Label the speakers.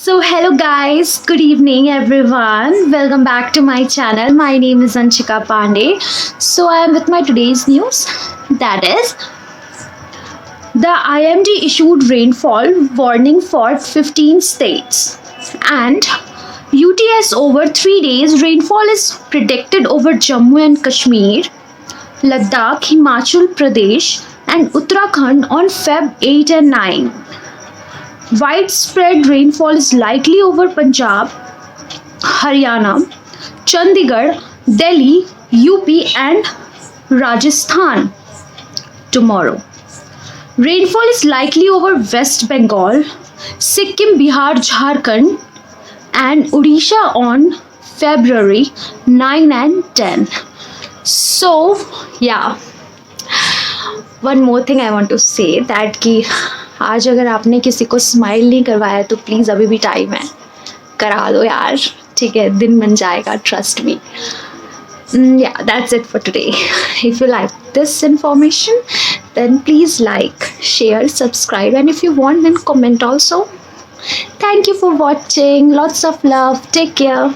Speaker 1: Hello guys, good evening everyone. Welcome back to my channel. My name is Anshika Pandey. I am with my today's news. That is, the IMD issued rainfall warning for 15 states. And UTS over 3 days, rainfall is predicted over Jammu and Kashmir, Ladakh, Himachal Pradesh, and Uttarakhand on Feb 8 and 9. Widespread rainfall is likely over Punjab, Haryana, Chandigarh, Delhi, UP, and Rajasthan tomorrow. Rainfall is likely over West Bengal, Sikkim, Bihar, Jharkhand, and Odisha on February 9 and 10. One more thing I want to say that कि आज अगर आपने किसी को smile नहीं करवाया तो please अभी भी टाइम है, करा दो यार, ठीक है, दिन बन जाएगा, trust me. Yeah, that's it for today. If you like this information, then please like, share, subscribe, and if you want, then comment also. Thank you for watching. Lots of love. Take care.